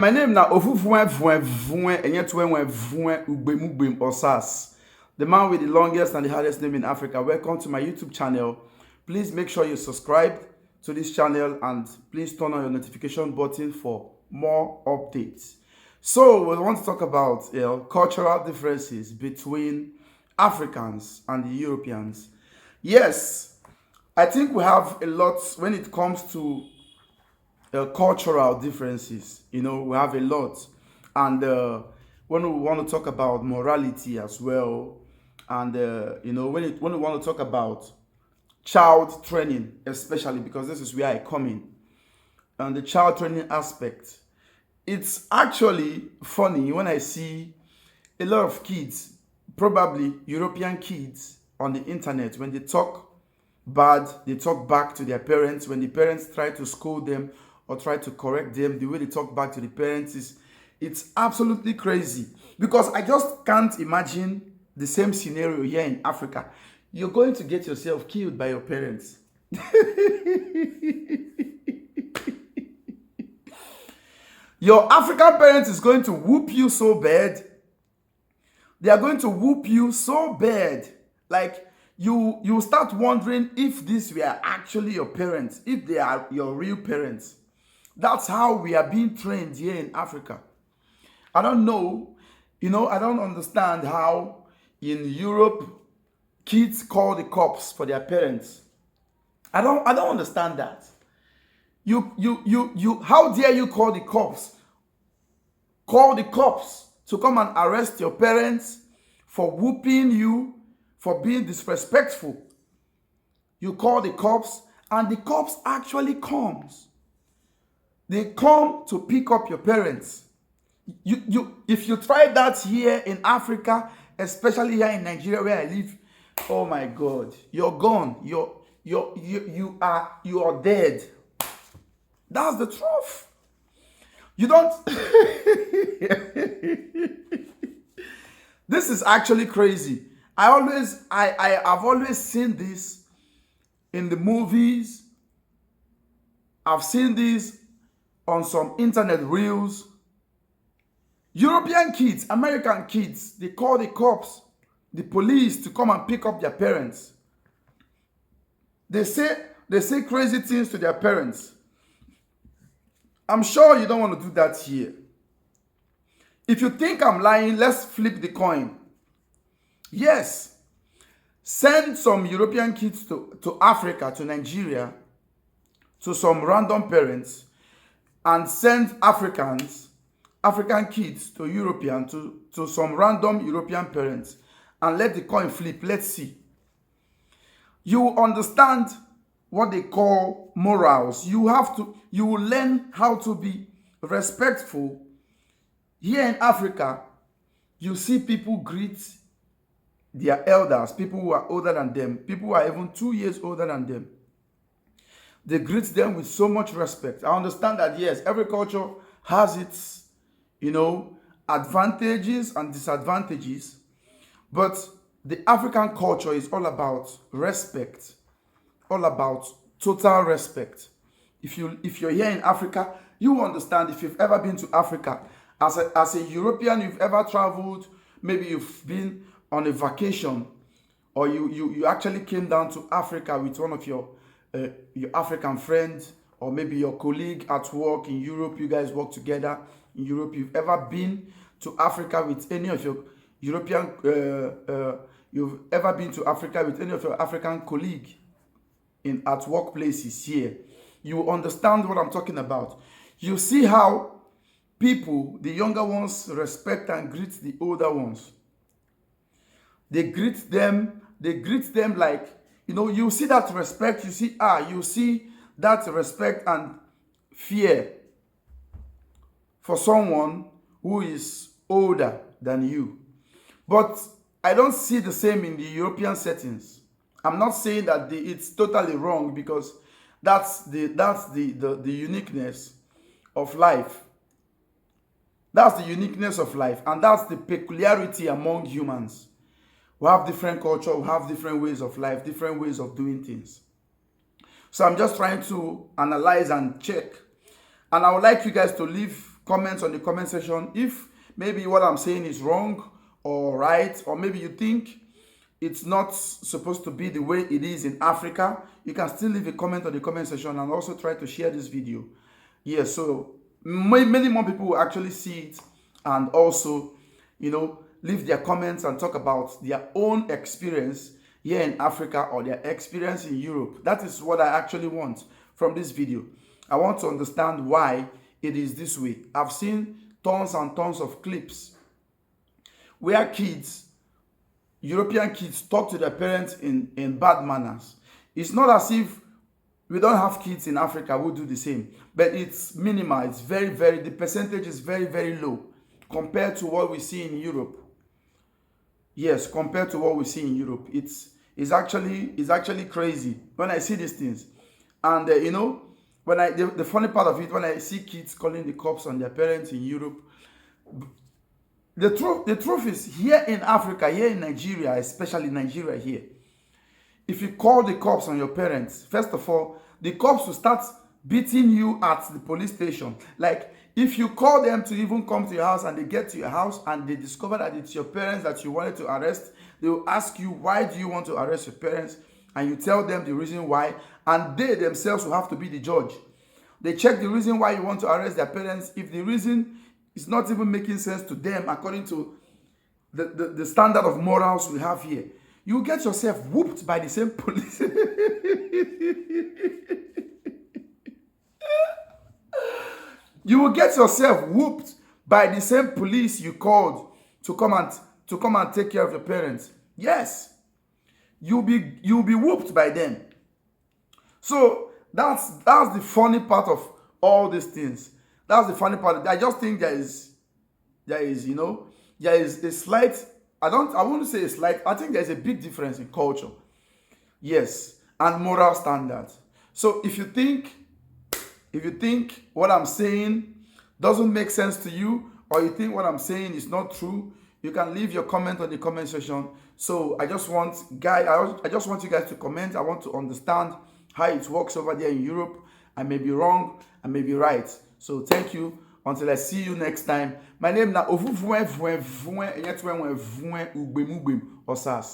My name na Osas, the man with the longest and the hardest name in Africa. Welcome to my YouTube channel. Please make sure you subscribe to this channel and please turn on your notification button for more updates. So we want to talk about cultural differences between Africans and the Europeans. Yes, I think we have a lot when it comes to cultural differences. We have a lot. And when we want to talk about morality as well, and when we want to talk about child training, especially because this is where I come in, and the child training aspect, it's actually funny when I see a lot of kids, probably European kids, on the internet. When they talk bad, they talk back to their parents. When the parents try to scold them or try to correct them, the way they talk back to the parents it's absolutely crazy. Because I just can't imagine the same scenario here in Africa. You're going to get yourself killed by your parents. Your African parents is going to whoop you so bad. They are going to whoop you so bad. Like, you start wondering if these were actually your parents, if they are your real parents. That's how we are being trained here in Africa. I don't know, I don't understand how in Europe kids call the cops for their parents. I don't understand that. How dare you call the cops? Call the cops to come and arrest your parents for whooping you, for being disrespectful. You call the cops and the cops actually comes. They come to pick up your parents. If you try that here in Africa, especially here in Nigeria where I live, oh my God, you're gone. You are dead. That's the truth. You don't. This is actually crazy. I've always seen this in the movies. I've seen this on some internet reels. European kids, American kids, they call the cops, the police to come and pick up their parents. They say crazy things to their parents. I'm sure you don't want to do that here. If you think I'm lying, let's flip the coin. Yes, send some European kids to Africa, to Nigeria, to some random parents, and send African kids to European, to some random European parents, and let the coin flip. Let's see. You will understand what they call morals. You will learn how to be respectful. Here in Africa, you see people greet their elders, people who are older than them, people who are even 2 years older than them. They greet them with so much respect. I understand that, yes, every culture has its, advantages and disadvantages. But the African culture is all about respect, all about total respect. If you're here in Africa, you will understand. If you've ever been to Africa, as a European, you've ever traveled, maybe you've been on a vacation, or you actually came down to Africa with one of your African friends, or maybe your colleague at work in Europe. You guys work together in Europe. You've ever been to Africa with any of your you've ever been to Africa with any of your African colleagues at workplaces here. You understand what I'm talking about. You see how people, the younger ones, respect and greet the older ones. They greet them like, you see that respect, you see that respect and fear for someone who is older than you. But I don't see the same in the European settings. I'm not saying that it's totally wrong, because that's the uniqueness of life. That's the uniqueness of life, and that's the peculiarity among humans. We have different culture, we have different ways of life, different ways of doing things. So I'm just trying to analyze and check. And I would like you guys to leave comments on the comment section. If maybe what I'm saying is wrong or right, or maybe you think it's not supposed to be the way it is in Africa, you can still leave a comment on the comment section and also try to share this video. Yes, so many more people will actually see it and also, leave their comments and talk about their own experience here in Africa or their experience in Europe. That is what I actually want from this video. I want to understand why it is this way. I've seen tons and tons of clips where kids, European kids, talk to their parents in bad manners. It's not as if we don't have kids in Africa who do the same, but it's minimal. It's the percentage is very, very low compared to what we see in Europe. Yes, compared to what we see in Europe. It's actually crazy when I see these things. And when the funny part of it, when I see kids calling the cops on their parents in Europe, the truth is, here in Africa, here in Nigeria, especially Nigeria here, if you call the cops on your parents, first of all, the cops will start beating you at the police station. Like, if you call them to even come to your house and they get to your house and they discover that it's your parents that you wanted to arrest, they will ask you, why do you want to arrest your parents? And you tell them the reason why, and they themselves will have to be the judge. They check the reason why you want to arrest their parents. If the reason is not even making sense to them according to the standard of morals we have here, you get yourself whooped by the same police. You will get yourself whooped by the same police you called to come and take care of your parents. Yes, you'll be whooped by them. So that's the funny part of all these things. That's the funny part. I just think there is a slight. I wouldn't say a slight. I think there's a big difference in culture. Yes, and moral standards. So if you think what I'm saying doesn't make sense to you, or you think what I'm saying is not true, you can leave your comment on the comment section. So I just want you guys to comment. I want to understand how it works over there in Europe. I may be wrong, I may be right. So thank you. Until I see you next time. My name is Osas.